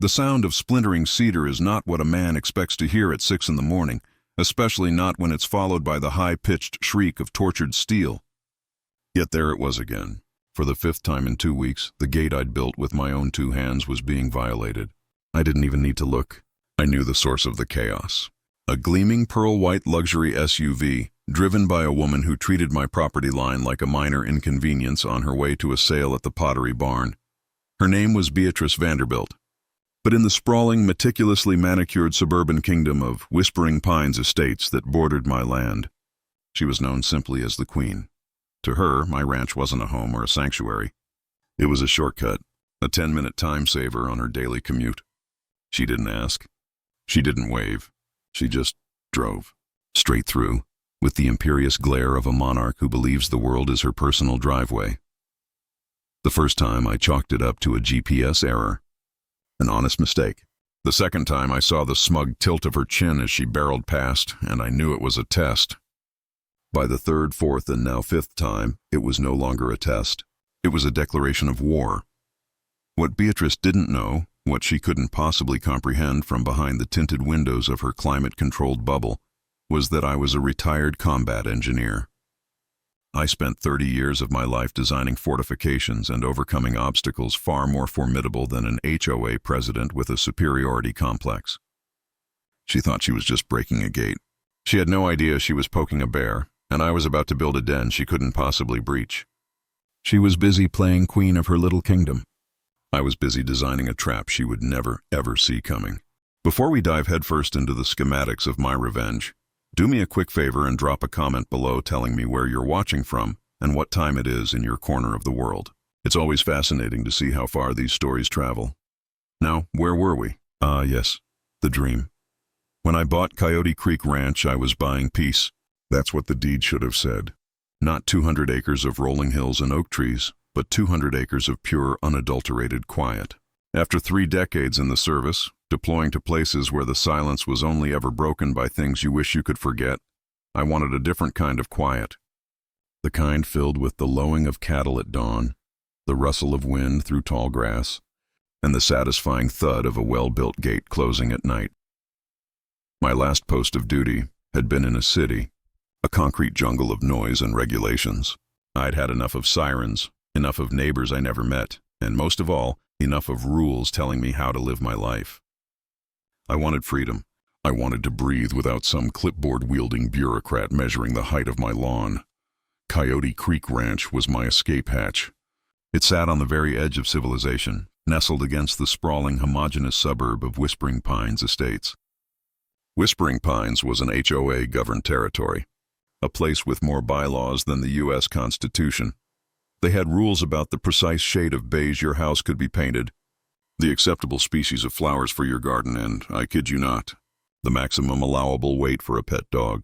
The sound of splintering cedar is not what a man expects to hear at 6 in the morning, especially not when it's followed by the high-pitched shriek of tortured steel. Yet there it was again. For the 5th time in 2 weeks, the gate I'd built with my own 2 hands was being violated. I didn't even need to look. I knew the source of the chaos. A gleaming pearl-white luxury SUV, driven by a woman who treated my property line like a minor inconvenience on her way to a sale at the Pottery Barn. Her name was Beatrice Vanderbilt. But in the sprawling, meticulously manicured suburban kingdom of Whispering Pines estates that bordered my land, she was known simply as the Queen. To her, my ranch wasn't a home or a sanctuary. It was a shortcut, a 10-minute time saver on her daily commute. She didn't ask. She didn't wave. She just drove, straight through, with the imperious glare of a monarch who believes the world is her personal driveway. The first time I chalked it up to a GPS error. An honest mistake. The second time I saw the smug tilt of her chin as she barreled past, and I knew it was a test. By the 3rd, 4th, and now 5th time, it was no longer a test. It was a declaration of war. What Beatrice didn't know, what she couldn't possibly comprehend from behind the tinted windows of her climate-controlled bubble, was that I was a retired combat engineer. I spent 30 years of my life designing fortifications and overcoming obstacles far more formidable than an HOA president with a superiority complex. She thought she was just breaking a gate. She had no idea she was poking a bear, and I was about to build a den she couldn't possibly breach. She was busy playing queen of her little kingdom. I was busy designing a trap she would never, ever see coming. Before we dive headfirst into the schematics of my revenge, do me a quick favor and drop a comment below telling me where you're watching from and what time it is in your corner of the world. It's always fascinating to see how far these stories travel. Now, where were we? Ah, yes, the dream. When I bought Coyote Creek Ranch, I was buying peace. That's what the deed should have said. Not 200 acres of rolling hills and oak trees, but 200 acres of pure, unadulterated quiet. After 3 decades in the service, deploying to places where the silence was only ever broken by things you wish you could forget, I wanted a different kind of quiet. The kind filled with the lowing of cattle at dawn, the rustle of wind through tall grass, and the satisfying thud of a well-built gate closing at night. My last post of duty had been in a city, a concrete jungle of noise and regulations. I'd had enough of sirens, enough of neighbors I never met, and most of all, enough of rules telling me how to live my life. I wanted freedom. I wanted to breathe without some clipboard-wielding bureaucrat measuring the height of my lawn. Coyote Creek Ranch was my escape hatch. It sat on the very edge of civilization, nestled against the sprawling, homogeneous suburb of Whispering Pines Estates. Whispering Pines was an HOA-governed territory, a place with more bylaws than the U.S. Constitution. They had rules about the precise shade of beige your house could be painted, the acceptable species of flowers for your garden, and, I kid you not, the maximum allowable weight for a pet dog.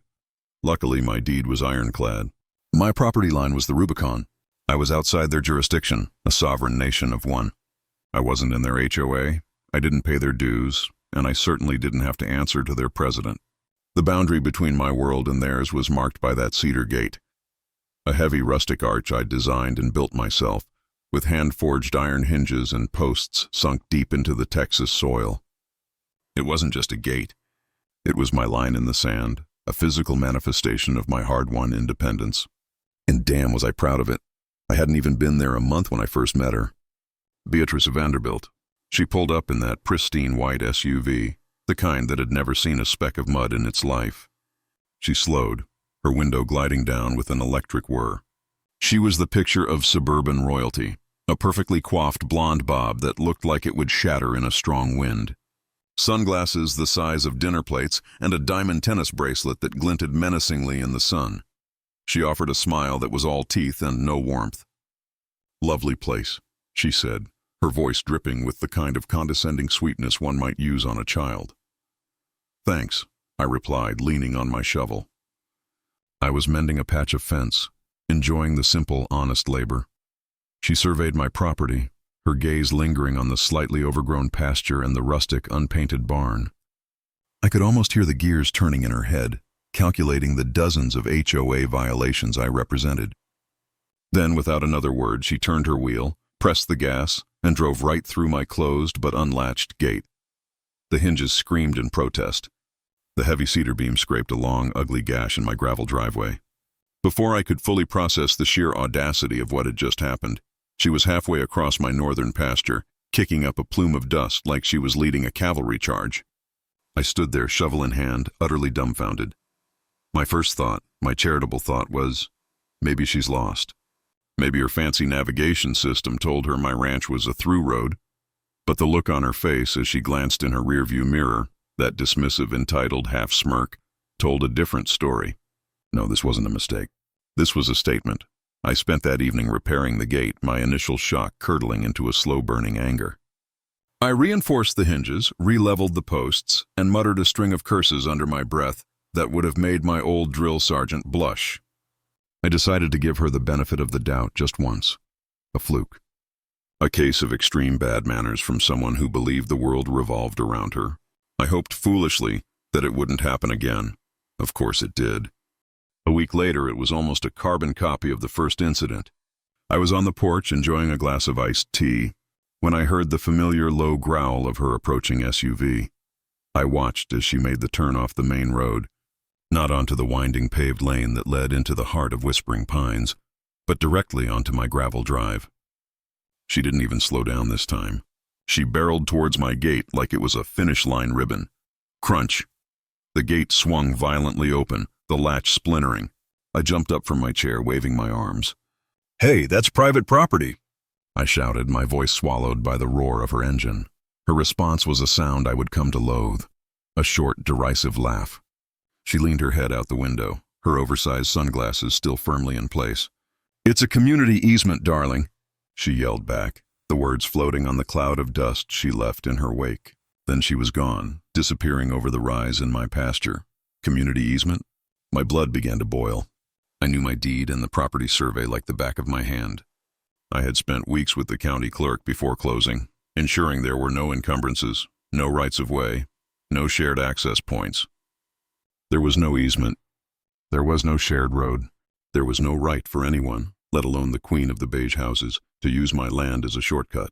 Luckily, my deed was ironclad. My property line was the Rubicon. I was outside their jurisdiction, a sovereign nation of one. I wasn't in their HOA, I didn't pay their dues, and I certainly didn't have to answer to their president. The boundary between my world and theirs was marked by that cedar gate, a heavy rustic arch I'd designed and built myself, with hand-forged iron hinges and posts sunk deep into the Texas soil. It wasn't just a gate. It was my line in the sand, a physical manifestation of my hard-won independence. And damn was I proud of it. I hadn't even been there a month when I first met her. Beatrice Vanderbilt. She pulled up in that pristine white SUV, the kind that had never seen a speck of mud in its life. She slowed, her window gliding down with an electric whir. She was the picture of suburban royalty, a perfectly coiffed blonde bob that looked like it would shatter in a strong wind. Sunglasses the size of dinner plates and a diamond tennis bracelet that glinted menacingly in the sun. She offered a smile that was all teeth and no warmth. "Lovely place," she said, her voice dripping with the kind of condescending sweetness one might use on a child. "Thanks," I replied, leaning on my shovel. I was mending a patch of fence, enjoying the simple, honest labor. She surveyed my property, her gaze lingering on the slightly overgrown pasture and the rustic, unpainted barn. I could almost hear the gears turning in her head, calculating the dozens of HOA violations I represented. Then, without another word, she turned her wheel, pressed the gas, and drove right through my closed but unlatched gate. The hinges screamed in protest. The heavy cedar beam scraped a long, ugly gash in my gravel driveway. Before I could fully process the sheer audacity of what had just happened, she was halfway across my northern pasture, kicking up a plume of dust like she was leading a cavalry charge. I stood there, shovel in hand, utterly dumbfounded. My first thought, my charitable thought, was, maybe she's lost. Maybe her fancy navigation system told her my ranch was a through road. But the look on her face as she glanced in her rearview mirror, that dismissive, entitled half-smirk, told a different story. No, this wasn't a mistake. This was a statement. I spent that evening repairing the gate, my initial shock curdling into a slow-burning anger. I reinforced the hinges, re-leveled the posts, and muttered a string of curses under my breath that would have made my old drill sergeant blush. I decided to give her the benefit of the doubt just once. A fluke. A case of extreme bad manners from someone who believed the world revolved around her. I hoped foolishly that it wouldn't happen again. Of course it did. A week later, it was almost a carbon copy of the first incident. I was on the porch enjoying a glass of iced tea when I heard the familiar low growl of her approaching SUV. I watched as she made the turn off the main road, not onto the winding paved lane that led into the heart of Whispering Pines, but directly onto my gravel drive. She didn't even slow down this time. She barreled towards my gate like it was a finish line ribbon. Crunch. The gate swung violently open, the latch splintering. I jumped up from my chair, waving my arms. "Hey, that's private property," I shouted, my voice swallowed by the roar of her engine. Her response was a sound I would come to loathe, a short, derisive laugh. She leaned her head out the window, her oversized sunglasses still firmly in place. "It's a community easement, darling," she yelled back, the words floating on the cloud of dust she left in her wake. Then she was gone, disappearing over the rise in my pasture. Community easement? My blood began to boil. I knew my deed and the property survey like the back of my hand. I had spent weeks with the county clerk before closing, ensuring there were no encumbrances, no rights-of-way, no shared access points. There was no easement. There was no shared road. There was no right for anyone, let alone the queen of the beige houses, to use my land as a shortcut.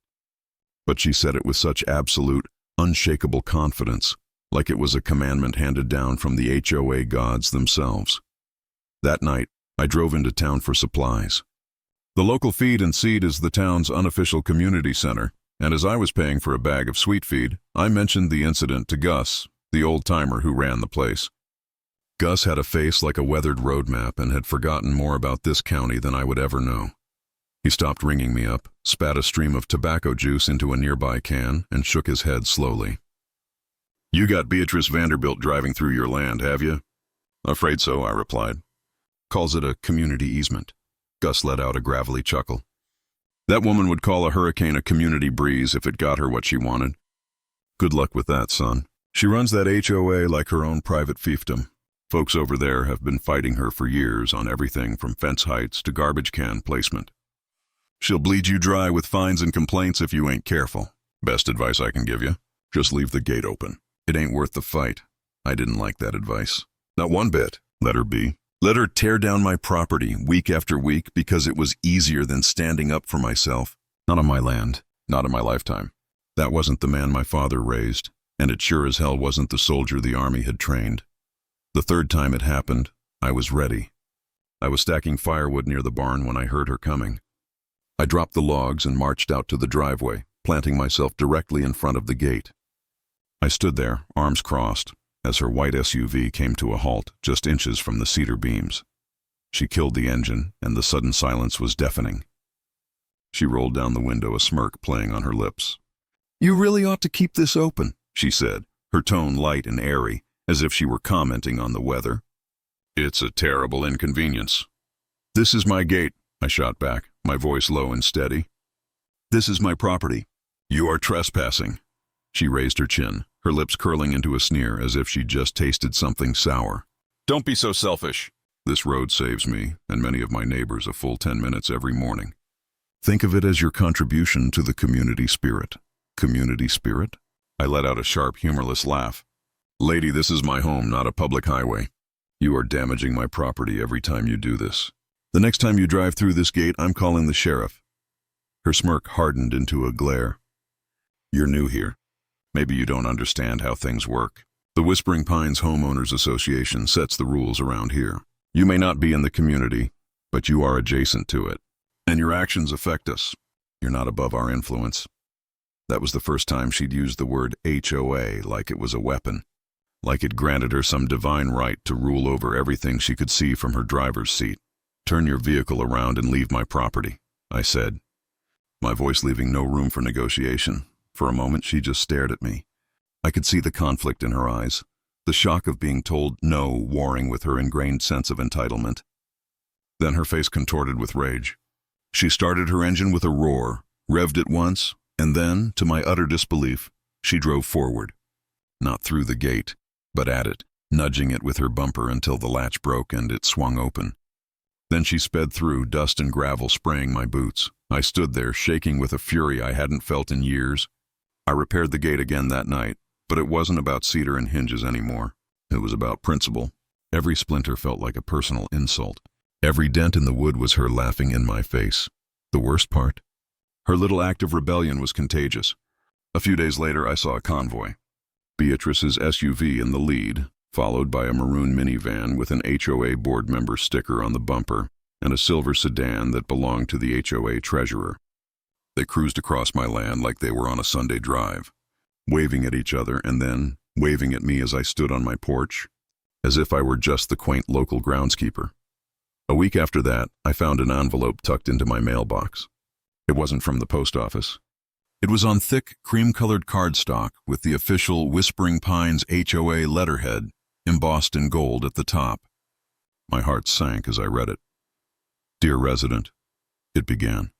But she said it with such absolute, unshakable confidence, like it was a commandment handed down from the HOA gods themselves. That night, I drove into town for supplies. The local feed and seed is the town's unofficial community center, and as I was paying for a bag of sweet feed, I mentioned the incident to Gus, the old-timer who ran the place. Gus had a face like a weathered road map and had forgotten more about this county than I would ever know. He stopped ringing me up, spat a stream of tobacco juice into a nearby can, and shook his head slowly. "You got Beatrice Vanderbilt driving through your land, have you?" "Afraid so," I replied. "Calls it a community easement." Gus let out a gravelly chuckle. "That woman would call a hurricane a community breeze if it got her what she wanted." "Good luck with that, son. She runs that HOA like her own private fiefdom. Folks over there have been fighting her for years on everything from fence heights to garbage can placement. She'll bleed you dry with fines and complaints if you ain't careful. Best advice I can give you, just leave the gate open. It ain't worth the fight." I didn't like that advice. Not one bit. Let her be. Let her tear down my property week after week because it was easier than standing up for myself. Not on my land. Not in my lifetime. That wasn't the man my father raised, and it sure as hell wasn't the soldier the army had trained. The third time it happened, I was ready. I was stacking firewood near the barn when I heard her coming. I dropped the logs and marched out to the driveway, planting myself directly in front of the gate. I stood there, arms crossed, as her white SUV came to a halt just inches from the cedar beams. She killed the engine, and the sudden silence was deafening. She rolled down the window, a smirk playing on her lips. "You really ought to keep this open," she said, her tone light and airy, as if she were commenting on the weather. "It's a terrible inconvenience." "This is my gate," I shot back, my voice low and steady. "This is my property." "You are trespassing." She raised her chin, her lips curling into a sneer as if she'd just tasted something sour. "Don't be so selfish." This road saves me, and many of my neighbors, a full 10 minutes every morning. Think of it as your contribution to the community spirit. Community spirit? I let out a sharp, humorless laugh. "Lady, this is my home, not a public highway. You are damaging my property every time you do this. The next time you drive through this gate, I'm calling the sheriff." Her smirk hardened into a glare. "You're new here. Maybe you don't understand how things work. The Whispering Pines Homeowners Association sets the rules around here. You may not be in the community, but you are adjacent to it. And your actions affect us. You're not above our influence." That was the first time she'd used the word HOA like it was a weapon, like it granted her some divine right to rule over everything she could see from her driver's seat. "Turn your vehicle around and leave my property," I said, my voice leaving no room for negotiation. For a moment, she just stared at me. I could see the conflict in her eyes, the shock of being told no warring with her ingrained sense of entitlement. Then her face contorted with rage. She started her engine with a roar, revved it once, and then, to my utter disbelief, she drove forward. Not through the gate, but at it, nudging it with her bumper until the latch broke and it swung open. Then she sped through, dust and gravel spraying my boots. I stood there, shaking with a fury I hadn't felt in years. I repaired the gate again that night, but it wasn't about cedar and hinges anymore. It was about principle. Every splinter felt like a personal insult. Every dent in the wood was her laughing in my face. The worst part? Her little act of rebellion was contagious. A few days later, I saw a convoy. Beatrice's SUV in the lead, followed by a maroon minivan with an HOA board member sticker on the bumper and a silver sedan that belonged to the HOA treasurer. They cruised across my land like they were on a Sunday drive, waving at each other and then waving at me as I stood on my porch, as if I were just the quaint local groundskeeper. A week after that, I found an envelope tucked into my mailbox. It wasn't from the post office. It was on thick, cream-colored cardstock with the official Whispering Pines HOA letterhead embossed in gold at the top. My heart sank as I read it. "Dear resident," it began,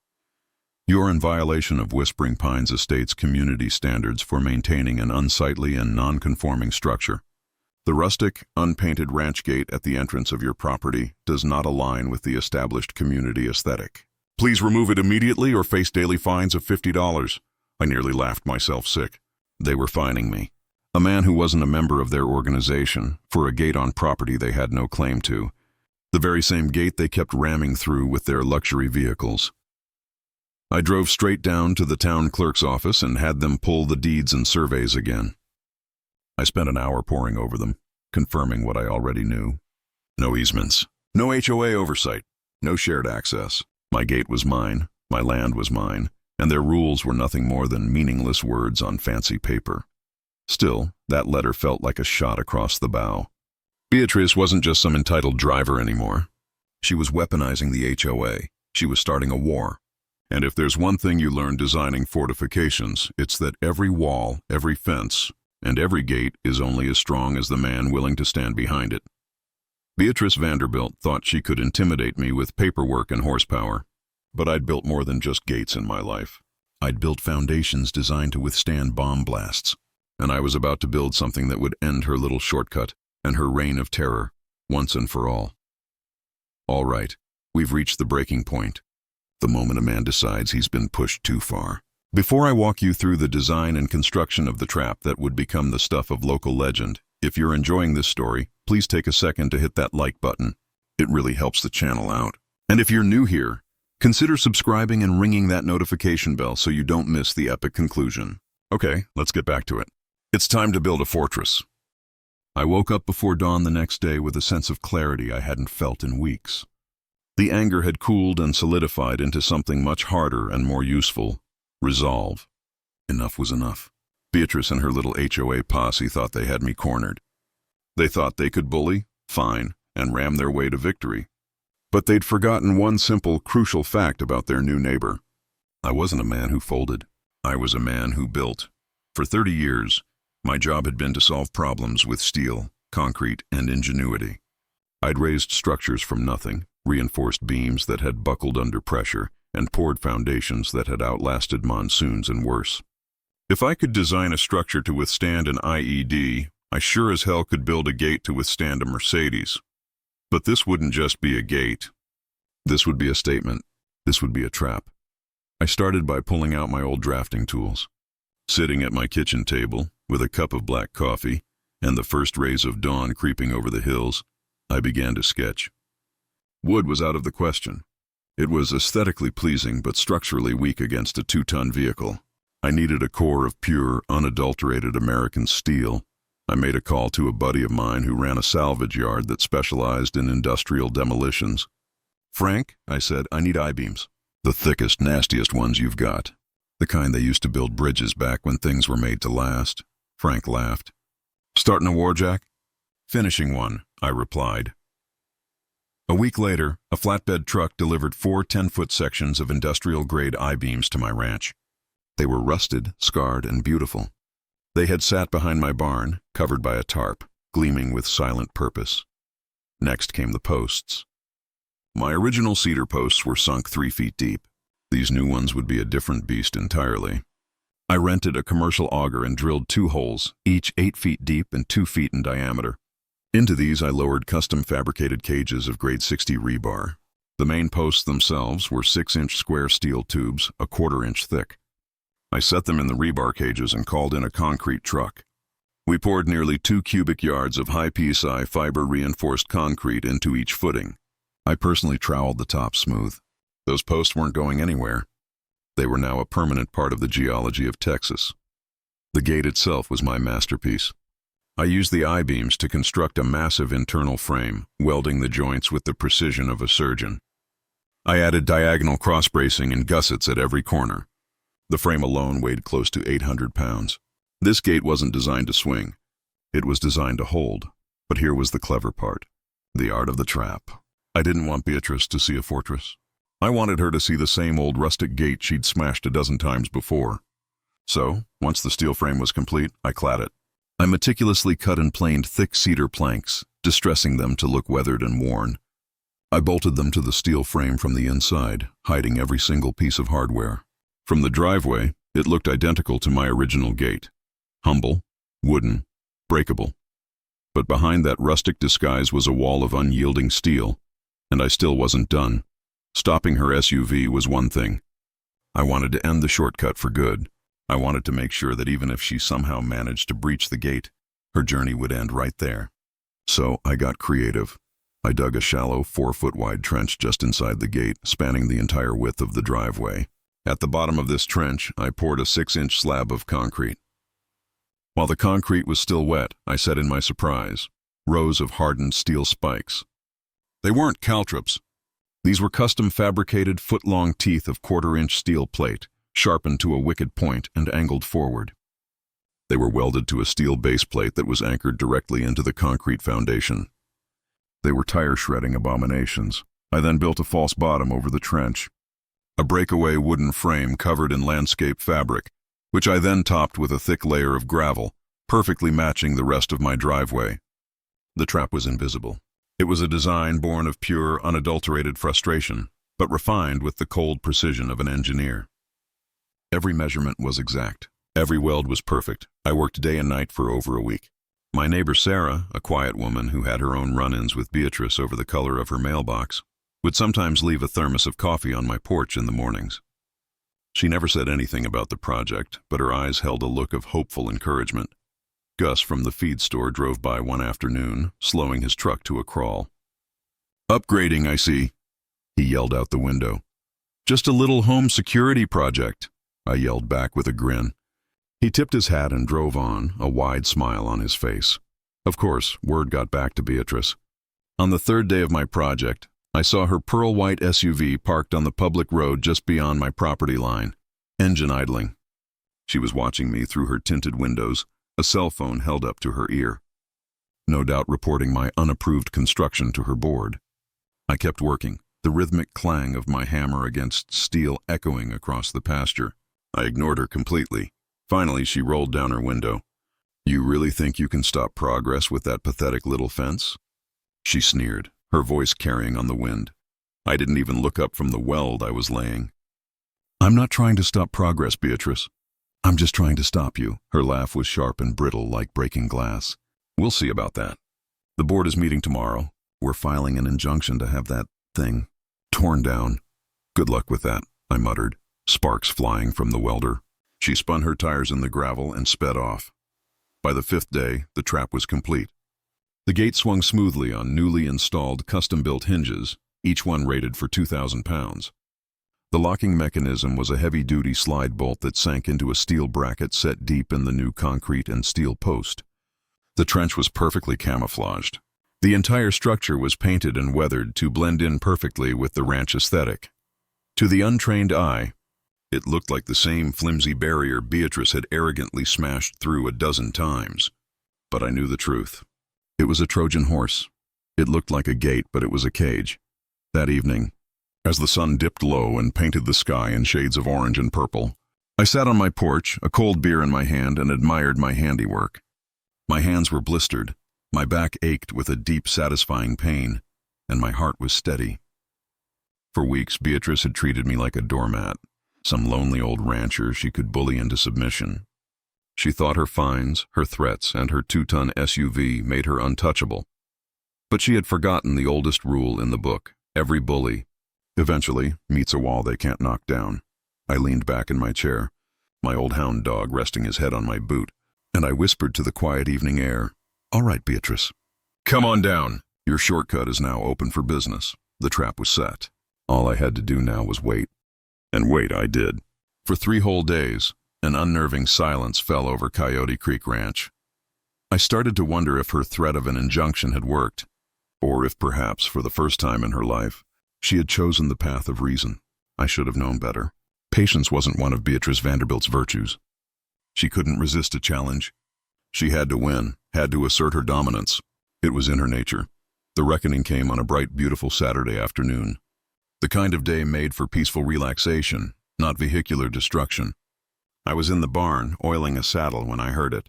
"you are in violation of Whispering Pines Estate's community standards for maintaining an unsightly and non-conforming structure. The rustic, unpainted ranch gate at the entrance of your property does not align with the established community aesthetic. Please remove it immediately or face daily fines of $50. I nearly laughed myself sick. They were fining me, a man who wasn't a member of their organization, for a gate on property they had no claim to. The very same gate they kept ramming through with their luxury vehicles. I drove straight down to the town clerk's office and had them pull the deeds and surveys again. I spent an hour poring over them, confirming what I already knew. No easements, no HOA oversight, no shared access. My gate was mine, my land was mine, and their rules were nothing more than meaningless words on fancy paper. Still, that letter felt like a shot across the bow. Beatrice wasn't just some entitled driver anymore. She was weaponizing the HOA. She was starting a war. And if there's one thing you learn designing fortifications, it's that every wall, every fence, and every gate is only as strong as the man willing to stand behind it. Beatrice Vanderbilt thought she could intimidate me with paperwork and horsepower. But I'd built more than just gates in my life. I'd built foundations designed to withstand bomb blasts. And I was about to build something that would end her little shortcut and her reign of terror, once and for all. All right, we've reached the breaking point. The moment a man decides he's been pushed too far. Before I walk you through the design and construction of the trap that would become the stuff of local legend, if you're enjoying this story, please take a second to hit that like button. It really helps the channel out. And if you're new here, consider subscribing and ringing that notification bell so you don't miss the epic conclusion. Okay, let's get back to it. It's time to build a fortress. I woke up before dawn the next day with a sense of clarity I hadn't felt in weeks. The anger had cooled and solidified into something much harder and more useful: resolve. Enough was enough. Beatrice and her little HOA posse thought they had me cornered. They thought they could bully, fine, and ram their way to victory. But they'd forgotten one simple, crucial fact about their new neighbor. I wasn't a man who folded. I was a man who built. For 30 years, my job had been to solve problems with steel, concrete, and ingenuity. I'd raised structures from nothing, reinforced beams that had buckled under pressure, and poured foundations that had outlasted monsoons and worse. If I could design a structure to withstand an IED, I sure as hell could build a gate to withstand a Mercedes. But this wouldn't just be a gate. This would be a statement. This would be a trap. I started by pulling out my old drafting tools. Sitting at my kitchen table, with a cup of black coffee, and the first rays of dawn creeping over the hills, I began to sketch. Wood was out of the question. It was aesthetically pleasing but structurally weak against a 2-ton vehicle. I needed a core of pure, unadulterated American steel. I made a call to a buddy of mine who ran a salvage yard that specialized in industrial demolitions. "Frank," I said, "I need I-beams. The thickest, nastiest ones you've got. The kind they used to build bridges back when things were made to last." Frank laughed. "Starting a war, Jack?" "Finishing one," I replied. A week later, a flatbed truck delivered 4 10-foot sections of industrial-grade I-beams to my ranch. They were rusted, scarred, and beautiful. They had sat behind my barn, covered by a tarp, gleaming with silent purpose. Next came the posts. My original cedar posts were sunk 3 feet deep. These new ones would be a different beast entirely. I rented a commercial auger and drilled 2 holes, each 8 feet deep and 2 feet in diameter. Into these I lowered custom fabricated cages of grade 60 rebar. The main posts themselves were 6-inch square steel tubes, a 1/4 inch thick. I set them in the rebar cages and called in a concrete truck. We poured nearly 2 cubic yards of high PSI fiber-reinforced concrete into each footing. I personally troweled the top smooth. Those posts weren't going anywhere. They were now a permanent part of the geology of Texas. The gate itself was my masterpiece. I used the I-beams to construct a massive internal frame, welding the joints with the precision of a surgeon. I added diagonal cross-bracing and gussets at every corner. The frame alone weighed close to 800 pounds. This gate wasn't designed to swing. It was designed to hold. But here was the clever part, the art of the trap. I didn't want Beatrice to see a fortress. I wanted her to see the same old rustic gate she'd smashed a dozen times before. So, once the steel frame was complete, I clad it. I meticulously cut and planed thick cedar planks, distressing them to look weathered and worn. I bolted them to the steel frame from the inside, hiding every single piece of hardware. From the driveway, it looked identical to my original gate. Humble, wooden, breakable. But behind that rustic disguise was a wall of unyielding steel, and I still wasn't done. Stopping her SUV was one thing. I wanted to end the shortcut for good. I wanted to make sure that even if she somehow managed to breach the gate, her journey would end right there. So I got creative. I dug a shallow 4-foot-wide trench just inside the gate, spanning the entire width of the driveway. At the bottom of this trench, I poured a 6-inch slab of concrete. While the concrete was still wet, I set in my surprise, rows of hardened steel spikes. They weren't caltrops. These were custom fabricated foot-long teeth of 1/4-inch steel plate, sharpened to a wicked point and angled forward. They were welded to a steel base plate that was anchored directly into the concrete foundation. They were tire-shredding abominations. I then built a false bottom over the trench, a breakaway wooden frame covered in landscape fabric, which I then topped with a thick layer of gravel, perfectly matching the rest of my driveway. The trap was invisible. It was a design born of pure, unadulterated frustration, but refined with the cold precision of an engineer. Every measurement was exact. Every weld was perfect. I worked day and night for over a week. My neighbor Sarah, a quiet woman who had her own run-ins with Beatrice over the color of her mailbox, would sometimes leave a thermos of coffee on my porch in the mornings. She never said anything about the project, but her eyes held a look of hopeful encouragement. Gus from the feed store drove by one afternoon, slowing his truck to a crawl. "Upgrading, I see," he yelled out the window. "Just a little home security project," I yelled back with a grin. He tipped his hat and drove on, a wide smile on his face. Of course, word got back to Beatrice. On the 3rd day of my project, I saw her pearl-white SUV parked on the public road just beyond my property line, engine idling. She was watching me through her tinted windows, a cell phone held up to her ear. No doubt reporting my unapproved construction to her board. I kept working, the rhythmic clang of my hammer against steel echoing across the pasture. I ignored her completely. Finally, she rolled down her window. "You really think you can stop progress with that pathetic little fence?" She sneered, her voice carrying on the wind. I didn't even look up from the weld I was laying. "I'm not trying to stop progress, Beatrice. I'm just trying to stop you." Her laugh was sharp and brittle like breaking glass. "We'll see about that. The board is meeting tomorrow. We're filing an injunction to have that thing torn down." "Good luck with that," I muttered, sparks flying from the welder. She spun her tires in the gravel and sped off. By the 5th day, the trap was complete. The gate swung smoothly on newly installed custom-built hinges, each one rated for 2,000 pounds. The locking mechanism was a heavy-duty slide bolt that sank into a steel bracket set deep in the new concrete and steel post. The trench was perfectly camouflaged. The entire structure was painted and weathered to blend in perfectly with the ranch aesthetic. To the untrained eye, it looked like the same flimsy barrier Beatrice had arrogantly smashed through a dozen times. But I knew the truth. It was a Trojan horse. It looked like a gate, but it was a cage. That evening, as the sun dipped low and painted the sky in shades of orange and purple, I sat on my porch, a cold beer in my hand, and admired my handiwork. My hands were blistered, my back ached with a deep, satisfying pain, and my heart was steady. For weeks, Beatrice had treated me like a doormat, some lonely old rancher she could bully into submission. She thought her fines, her threats, and her 2-ton SUV made her untouchable. But she had forgotten the oldest rule in the book: every bully eventually meets a wall they can't knock down. I leaned back in my chair, my old hound dog resting his head on my boot, and I whispered to the quiet evening air, "All right, Beatrice. Come on down. Your shortcut is now open for business." The trap was set. All I had to do now was wait. And wait I did. For 3 whole days, an unnerving silence fell over Coyote Creek Ranch. I started to wonder if her threat of an injunction had worked, or if perhaps, for the first time in her life, she had chosen the path of reason. I should have known better. Patience wasn't one of Beatrice Vanderbilt's virtues. She couldn't resist a challenge. She had to win, had to assert her dominance. It was in her nature. The reckoning came on a bright, beautiful Saturday afternoon. The kind of day made for peaceful relaxation, not vehicular destruction. I was in the barn, oiling a saddle, when I heard it.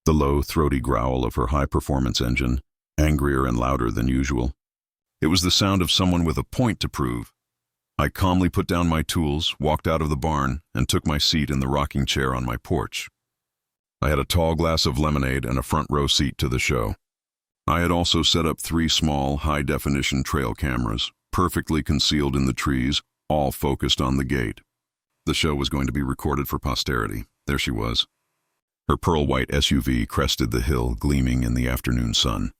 The low, throaty growl of her high-performance engine, angrier and louder than usual. It was the sound of someone with a point to prove. I calmly put down my tools, walked out of the barn, and took my seat in the rocking chair on my porch. I had a tall glass of lemonade and a front-row seat to the show. I had also set up 3 small, high-definition trail cameras, perfectly concealed in the trees, all focused on the gate. The show was going to be recorded for posterity. There she was. Her pearl-white SUV crested the hill, gleaming in the afternoon sun.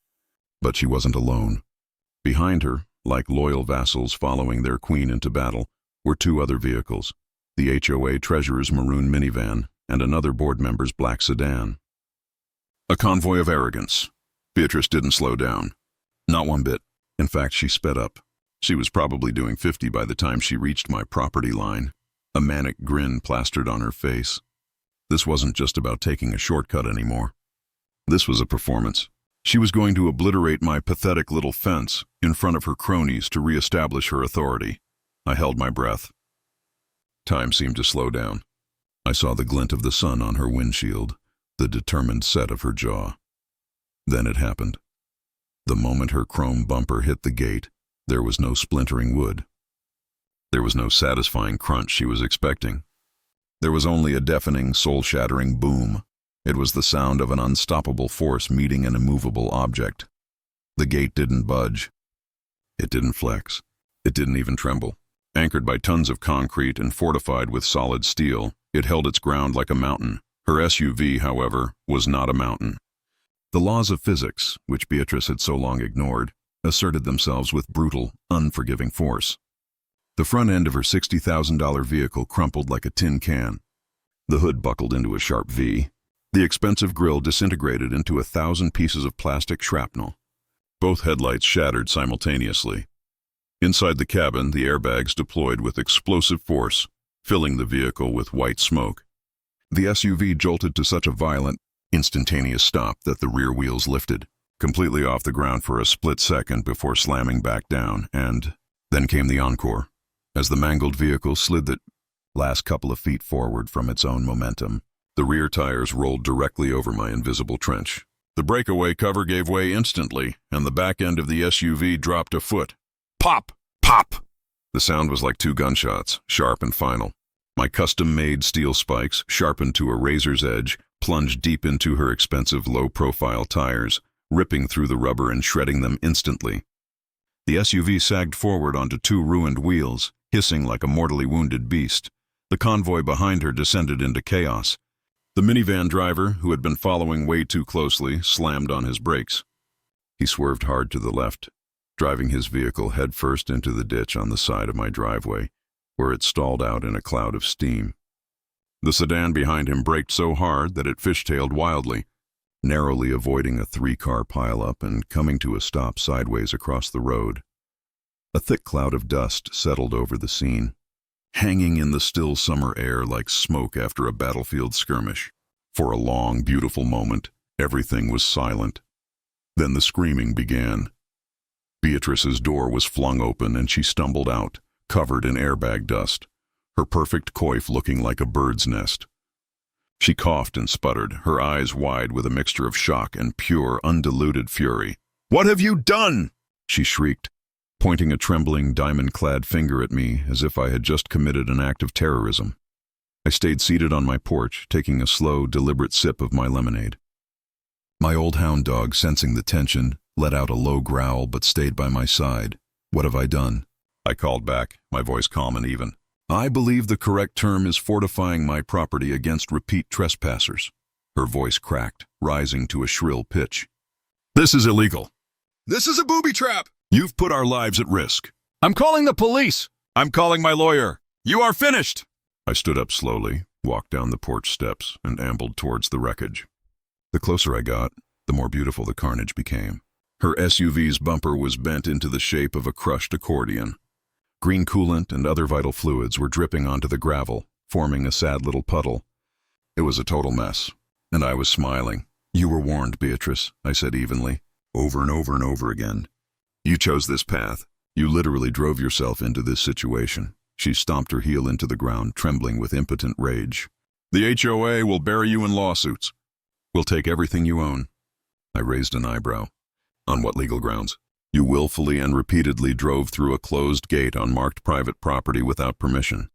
But she wasn't alone. Behind her, like loyal vassals following their queen into battle, were 2 other vehicles: the HOA treasurer's maroon minivan and another board member's black sedan. A convoy of arrogance. Beatrice didn't slow down. Not one bit. In fact, she sped up. She was probably doing 50 by the time she reached my property line, a manic grin plastered on her face. This wasn't just about taking a shortcut anymore. This was a performance. She was going to obliterate my pathetic little fence in front of her cronies to reestablish her authority. I held my breath. Time seemed to slow down. I saw the glint of the sun on her windshield, the determined set of her jaw. Then it happened. The moment her chrome bumper hit the gate, there was no splintering wood. There was no satisfying crunch she was expecting. There was only a deafening, soul-shattering boom. It was the sound of an unstoppable force meeting an immovable object. The gate didn't budge. It didn't flex. It didn't even tremble. Anchored by tons of concrete and fortified with solid steel, it held its ground like a mountain. Her SUV, however, was not a mountain. The laws of physics, which Beatrice had so long ignored, asserted themselves with brutal, unforgiving force. The front end of her $60,000 vehicle crumpled like a tin can. The hood buckled into a sharp V. The expensive grille disintegrated into 1,000 pieces of plastic shrapnel. Both headlights shattered simultaneously. Inside the cabin, the airbags deployed with explosive force, filling the vehicle with white smoke. The SUV jolted to such a violent, instantaneous stop that the rear wheels lifted, completely off the ground for a split second before slamming back down, and then came the encore. As the mangled vehicle slid the last couple of feet forward from its own momentum, the rear tires rolled directly over my invisible trench. The breakaway cover gave way instantly, and the back end of the SUV dropped a foot. Pop! Pop! The sound was like 2 gunshots, sharp and final. My custom-made steel spikes, sharpened to a razor's edge, plunged deep into her expensive low-profile tires, ripping through the rubber and shredding them instantly. The SUV sagged forward onto 2 ruined wheels, hissing like a mortally wounded beast. The convoy behind her descended into chaos. The minivan driver, who had been following way too closely, slammed on his brakes. He swerved hard to the left. driving his vehicle headfirst into the ditch on the side of my driveway, where it stalled out in a cloud of steam. The sedan behind him braked so hard that it fishtailed wildly, narrowly avoiding a 3-car pileup and coming to a stop sideways across the road. A thick cloud of dust settled over the scene, hanging in the still summer air like smoke after a battlefield skirmish. For a long, beautiful moment, everything was silent. Then the screaming began. Beatrice's door was flung open and she stumbled out, covered in airbag dust, her perfect coif looking like a bird's nest. She coughed and sputtered, her eyes wide with a mixture of shock and pure, undiluted fury. "What have you done?" she shrieked, pointing a trembling, diamond-clad finger at me as if I had just committed an act of terrorism. I stayed seated on my porch, taking a slow, deliberate sip of my lemonade. My old hound dog, sensing the tension, let out a low growl but stayed by my side. "What have I done?" I called back, my voice calm and even. "I believe the correct term is fortifying my property against repeat trespassers." Her voice cracked, rising to a shrill pitch. "This is illegal. This is a booby trap. You've put our lives at risk. I'm calling the police. I'm calling my lawyer. You are finished." I stood up slowly, walked down the porch steps, and ambled towards the wreckage. The closer I got, the more beautiful the carnage became. Her SUV's bumper was bent into the shape of a crushed accordion. Green coolant and other vital fluids were dripping onto the gravel, forming a sad little puddle. It was a total mess, and I was smiling. "You were warned, Beatrice," I said evenly, over and over and over again. "You chose this path. You literally drove yourself into this situation." She stomped her heel into the ground, trembling with impotent rage. "The HOA will bury you in lawsuits. We'll take everything you own." I raised an eyebrow. "On what legal grounds?" "You willfully and repeatedly drove through a closed gate on marked private property without permission.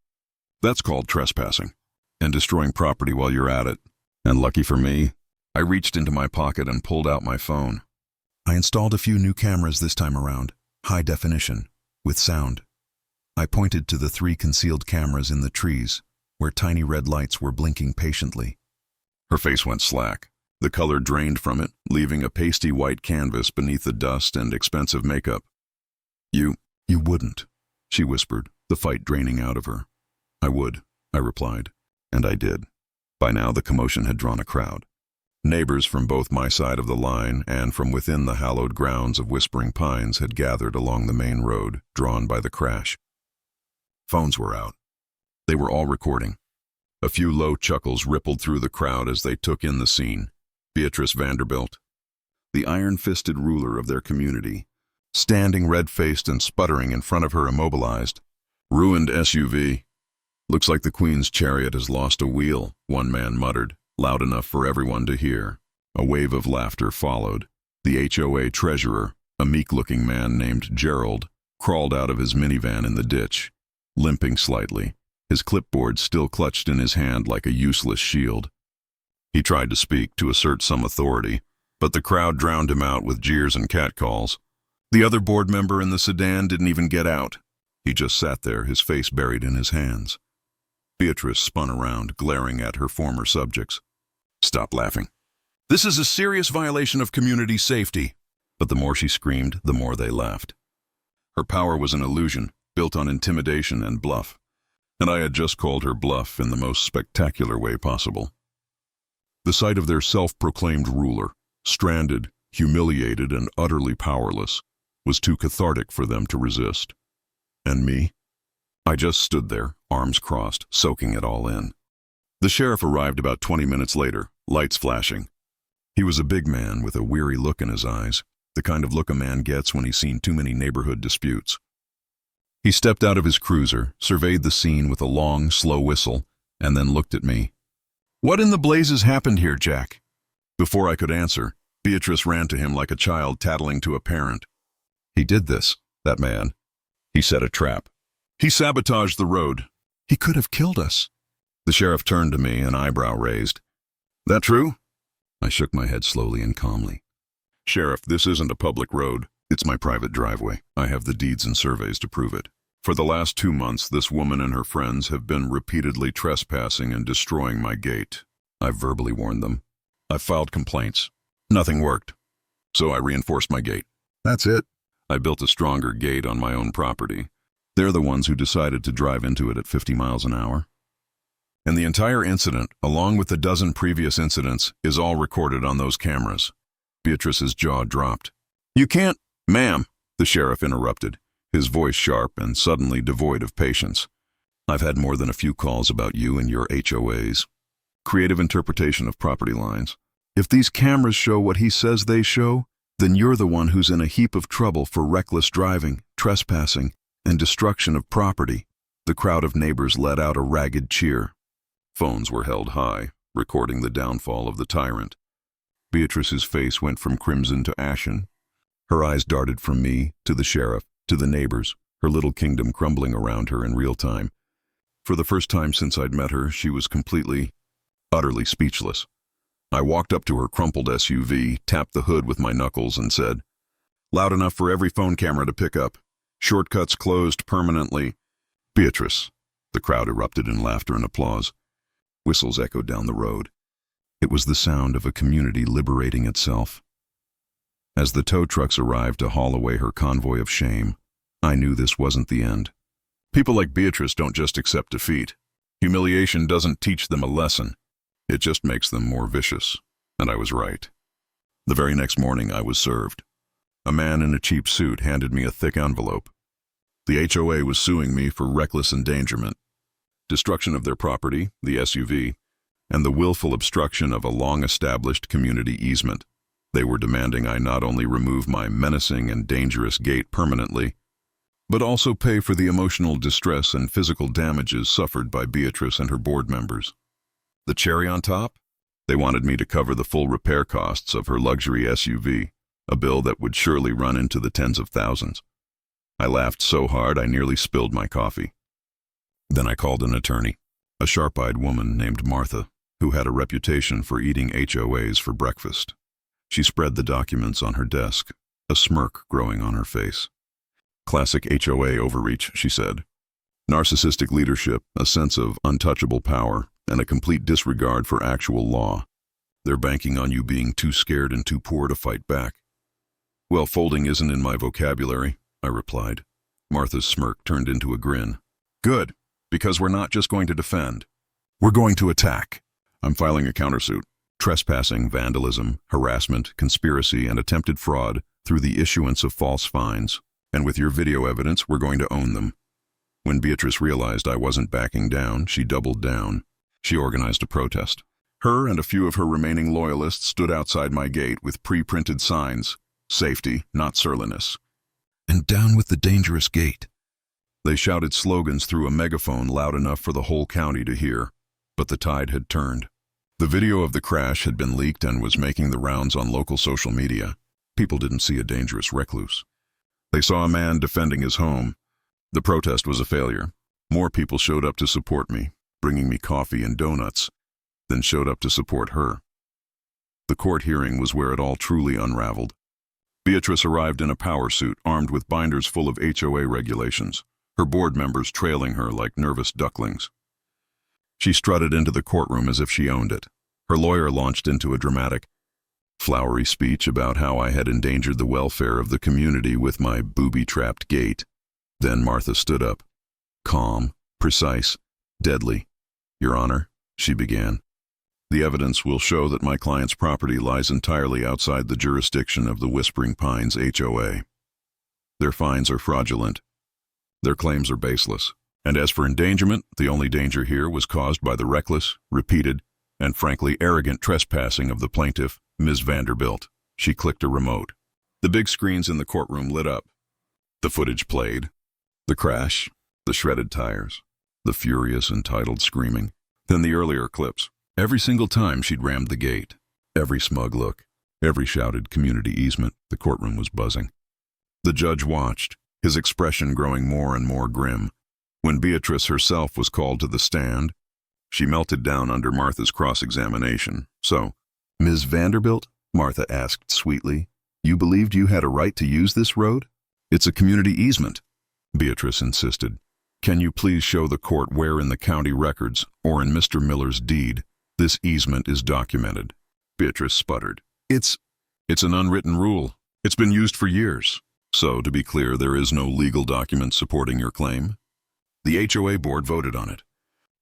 That's called trespassing, and destroying property while you're at it. And lucky for me, I reached into my pocket and pulled out my phone. I installed a few new cameras this time around, high definition, with sound. I pointed to the 3 concealed cameras in the trees, where tiny red lights were blinking patiently." Her face went slack. The color drained from it, leaving a pasty white canvas beneath the dust and expensive makeup. You wouldn't," she whispered, the fight draining out of her. "I would," I replied, and I did. By now the commotion had drawn a crowd. Neighbors from both my side of the line and from within the hallowed grounds of Whispering Pines had gathered along the main road, drawn by the crash. Phones were out. They were all recording. A few low chuckles rippled through the crowd as they took in the scene. Beatrice Vanderbilt, the iron-fisted ruler of their community, standing red-faced and sputtering in front of her immobilized. "Ruined SUV. Looks like the Queen's chariot has lost a wheel," one man muttered, loud enough for everyone to hear. A wave of laughter followed. The HOA treasurer, a meek-looking man named Gerald, crawled out of his minivan in the ditch, limping slightly, his clipboard still clutched in his hand like a useless shield. He tried to speak, to assert some authority, but the crowd drowned him out with jeers and catcalls. The other board member in the sedan didn't even get out. He just sat there, his face buried in his hands. Beatrice spun around, glaring at her former subjects. "Stop laughing. This is a serious violation of community safety." But the more she screamed, the more they laughed. Her power was an illusion, built on intimidation and bluff, and I had just called her bluff in the most spectacular way possible. The sight of their self-proclaimed ruler, stranded, humiliated, and utterly powerless, was too cathartic for them to resist. And me? I just stood there, arms crossed, soaking it all in. The sheriff arrived about 20 minutes later, lights flashing. He was a big man with a weary look in his eyes, the kind of look a man gets when he's seen too many neighborhood disputes. He stepped out of his cruiser, surveyed the scene with a long, slow whistle, and then looked at me. "What in the blazes happened here, Jack?" Before I could answer, Beatrice ran to him like a child tattling to a parent. "He did this, that man. He set a trap. He sabotaged the road. He could have killed us." The sheriff turned to me, an eyebrow raised. "That true?" I shook my head slowly and calmly. "Sheriff, this isn't a public road. It's my private driveway. I have the deeds and surveys to prove it. For the last 2 months, this woman and her friends have been repeatedly trespassing and destroying my gate. I've verbally warned them. I've filed complaints. Nothing worked. So I reinforced my gate. That's it. I built a stronger gate on my own property. They're the ones who decided to drive into it at 50 miles an hour. And the entire incident, along with the dozen previous incidents, is all recorded on those cameras. Beatrice's jaw dropped. "You can't—" "Ma'am," the sheriff interrupted, his voice sharp and suddenly devoid of patience. "I've had more than a few calls about you and your HOAs. Creative interpretation of property lines. If these cameras show what he says they show, then you're the one who's in a heap of trouble for reckless driving, trespassing, and destruction of property." The crowd of neighbors let out a ragged cheer. Phones were held high, recording the downfall of the tyrant. Beatrice's face went from crimson to ashen. Her eyes darted from me, to the sheriff, to the neighbors, her little kingdom crumbling around her in real time. For the first time since I'd met her, she was completely, utterly speechless. I walked up to her crumpled SUV, tapped the hood with my knuckles, and said, "Loud enough for every phone camera to pick up. Shortcuts closed permanently." "Beatrice." The crowd erupted in laughter and applause. Whistles echoed down the road. It was the sound of a community liberating itself. As the tow trucks arrived to haul away her convoy of shame, I knew this wasn't the end. People like Beatrice don't just accept defeat. Humiliation doesn't teach them a lesson. It just makes them more vicious. And I was right. The very next morning I was served. A man in a cheap suit handed me a thick envelope. The HOA was suing me for reckless endangerment, destruction of their property, the SUV, and the willful obstruction of a long-established community easement. They were demanding I not only remove my menacing and dangerous gate permanently, but also pay for the emotional distress and physical damages suffered by Beatrice and her board members. The cherry on top? They wanted me to cover the full repair costs of her luxury SUV, a bill that would surely run into the tens of thousands. I laughed so hard I nearly spilled my coffee. Then I called an attorney, a sharp-eyed woman named Martha, who had a reputation for eating HOAs for breakfast. She spread the documents on her desk, a smirk growing on her face. "Classic HOA overreach," she said. "Narcissistic leadership, a sense of untouchable power, and a complete disregard for actual law. They're banking on you being too scared and too poor to fight back." "Well, folding isn't in my vocabulary," I replied. Martha's smirk turned into a grin. "Good, because we're not just going to defend. We're going to attack. I'm filing a countersuit. Trespassing, vandalism, harassment, conspiracy, and attempted fraud through the issuance of false fines. And with your video evidence, we're going to own them." When Beatrice realized I wasn't backing down, she doubled down. She organized a protest. Her and a few of her remaining loyalists stood outside my gate with pre-printed signs, "Safety, not surliness," and "Down with the dangerous gate." They shouted slogans through a megaphone loud enough for the whole county to hear, but the tide had turned. The video of the crash had been leaked and was making the rounds on local social media. People didn't see a dangerous recluse. They saw a man defending his home. The protest was a failure. More people showed up to support me, bringing me coffee and donuts, than showed up to support her. The court hearing was where it all truly unraveled. Beatrice arrived in a power suit, armed with binders full of HOA regulations, her board members trailing her like nervous ducklings. She strutted into the courtroom as if she owned it. Her lawyer launched into a dramatic, flowery speech about how I had endangered the welfare of the community with my booby-trapped gate. Then Martha stood up, calm, precise, deadly. "Your Honor," she began, "the evidence will show that my client's property lies entirely outside the jurisdiction of the Whispering Pines HOA. Their fines are fraudulent. Their claims are baseless. And as for endangerment, the only danger here was caused by the reckless, repeated, and frankly arrogant trespassing of the plaintiff, Ms. Vanderbilt." She clicked a remote. The big screens in the courtroom lit up. The footage played. The crash, the shredded tires, the furious, entitled screaming. Then the earlier clips. Every single time she'd rammed the gate. Every smug look. Every shouted community easement. The courtroom was buzzing. The judge watched, his expression growing more and more grim. When Beatrice herself was called to the stand, she melted down under Martha's cross-examination. "So, Ms. Vanderbilt," Martha asked sweetly, "you believed you had a right to use this road? It's a community easement." Beatrice insisted. "Can you please show the court where in the county records, or in Mr. Miller's deed, this easement is documented?" Beatrice sputtered. It's an unwritten rule. It's been used for years." So, to be clear, there is no legal document supporting your claim? The HOA board voted on it.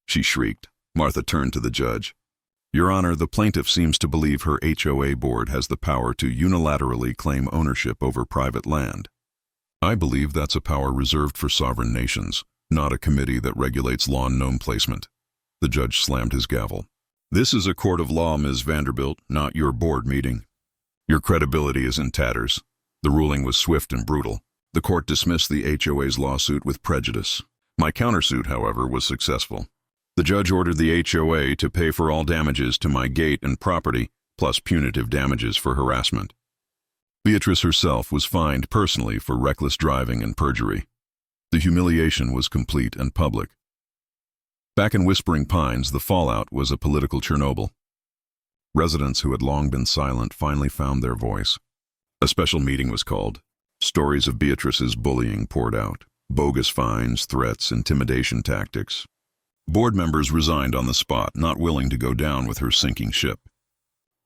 She shrieked. Martha turned to the judge. Your Honor, the plaintiff seems to believe her HOA board has the power to unilaterally claim ownership over private land. I believe that's a power reserved for sovereign nations, not a committee that regulates lawn gnome placement. The judge slammed his gavel. This is a court of law, Ms. Vanderbilt, not your board meeting. Your credibility is in tatters. The ruling was swift and brutal. The court dismissed the HOA's lawsuit with prejudice. My countersuit, however, was successful. The judge ordered the HOA to pay for all damages to my gate and property, plus punitive damages for harassment. Beatrice herself was fined personally for reckless driving and perjury. The humiliation was complete and public. Back in Whispering Pines, the fallout was a political Chernobyl. Residents who had long been silent finally found their voice. A special meeting was called. Stories of Beatrice's bullying poured out. Bogus fines, threats, intimidation tactics. Board members resigned on the spot, not willing to go down with her sinking ship.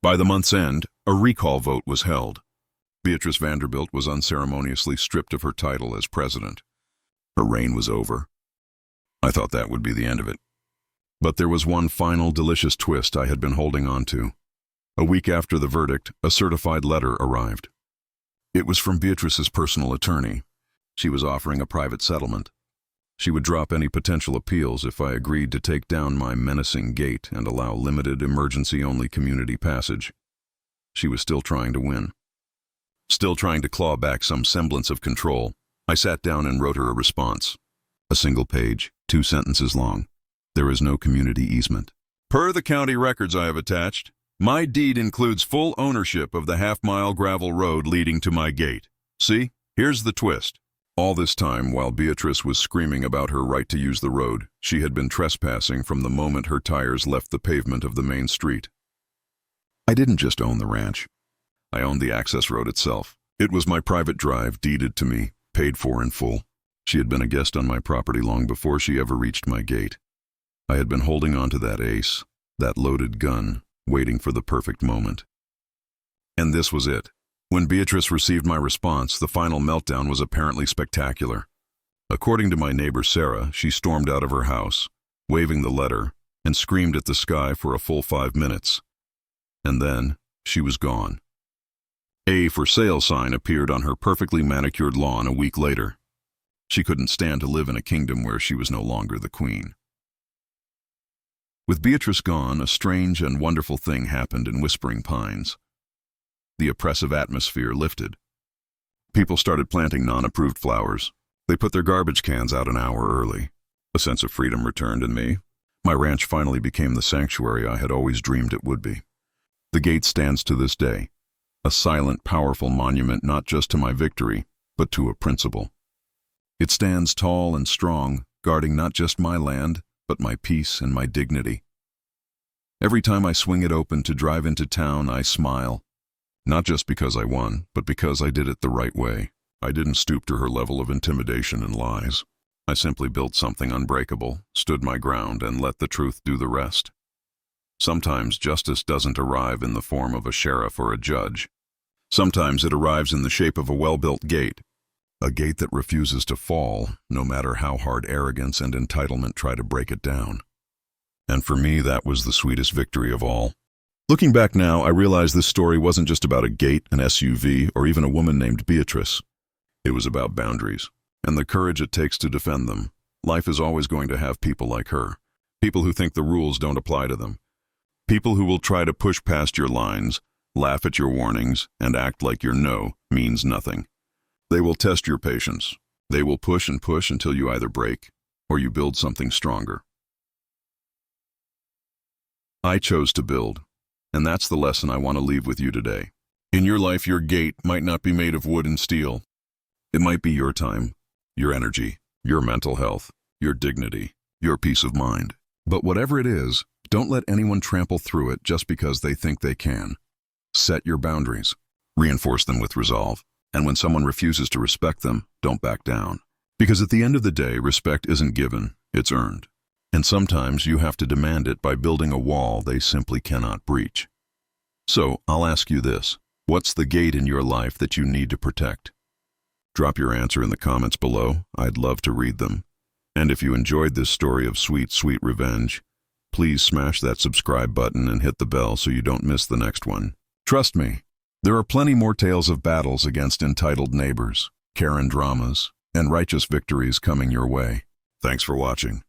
By the month's end, a recall vote was held. Beatrice Vanderbilt was unceremoniously stripped of her title as president. Her reign was over. I thought that would be the end of it. But there was one final delicious twist I had been holding on to. A week after the verdict, a certified letter arrived. It was from Beatrice's personal attorney. She was offering a private settlement. She would drop any potential appeals if I agreed to take down my menacing gate and allow limited emergency-only community passage. She was still trying to win. Still trying to claw back some semblance of control. I sat down and wrote her a response. A single page, 2 sentences long. There is no community easement. Per the county records I have attached, my deed includes full ownership of the half-mile gravel road leading to my gate. See, here's the twist. All this time, while Beatrice was screaming about her right to use the road, she had been trespassing from the moment her tires left the pavement of the main street. I didn't just own the ranch. I owned the access road itself. It was my private drive, deeded to me, paid for in full. She had been a guest on my property long before she ever reached my gate. I had been holding on to that ace, that loaded gun, waiting for the perfect moment. And this was it. When Beatrice received my response, the final meltdown was apparently spectacular. According to my neighbor Sarah, she stormed out of her house, waving the letter, and screamed at the sky for a full 5 minutes. And then, she was gone. A for sale sign appeared on her perfectly manicured lawn a week later. She couldn't stand to live in a kingdom where she was no longer the queen. With Beatrice gone, a strange and wonderful thing happened in Whispering Pines. The oppressive atmosphere lifted. People started planting non-approved flowers. They put their garbage cans out an hour early. A sense of freedom returned in me. My ranch finally became the sanctuary I had always dreamed it would be. The gate stands to this day, a silent, powerful monument not just to my victory, but to a principle. It stands tall and strong, guarding not just my land, but my peace and my dignity. Every time I swing it open to drive into town, I smile. Not just because I won, but because I did it the right way. I didn't stoop to her level of intimidation and lies. I simply built something unbreakable, stood my ground, and let the truth do the rest. Sometimes justice doesn't arrive in the form of a sheriff or a judge. Sometimes it arrives in the shape of a well-built gate. A gate that refuses to fall, no matter how hard arrogance and entitlement try to break it down. And for me, that was the sweetest victory of all. Looking back now, I realize this story wasn't just about a gate, an SUV, or even a woman named Beatrice. It was about boundaries, and the courage it takes to defend them. Life is always going to have people like her. People who think the rules don't apply to them. People who will try to push past your lines, laugh at your warnings, and act like your no means nothing. They will test your patience. They will push and push until you either break, or you build something stronger. I chose to build. And that's the lesson I want to leave with you today. In your life, your gate might not be made of wood and steel. It might be your time, your energy, your mental health, your dignity, your peace of mind. But whatever it is, don't let anyone trample through it just because they think they can. Set your boundaries. Reinforce them with resolve. And when someone refuses to respect them, don't back down. Because at the end of the day, respect isn't given, it's earned. And sometimes you have to demand it by building a wall they simply cannot breach. So, I'll ask you this. What's the gate in your life that you need to protect? Drop your answer in the comments below. I'd love to read them. And if you enjoyed this story of sweet, sweet revenge, please smash that subscribe button and hit the bell so you don't miss the next one. Trust me, there are plenty more tales of battles against entitled neighbors, Karen dramas, and righteous victories coming your way. Thanks for watching.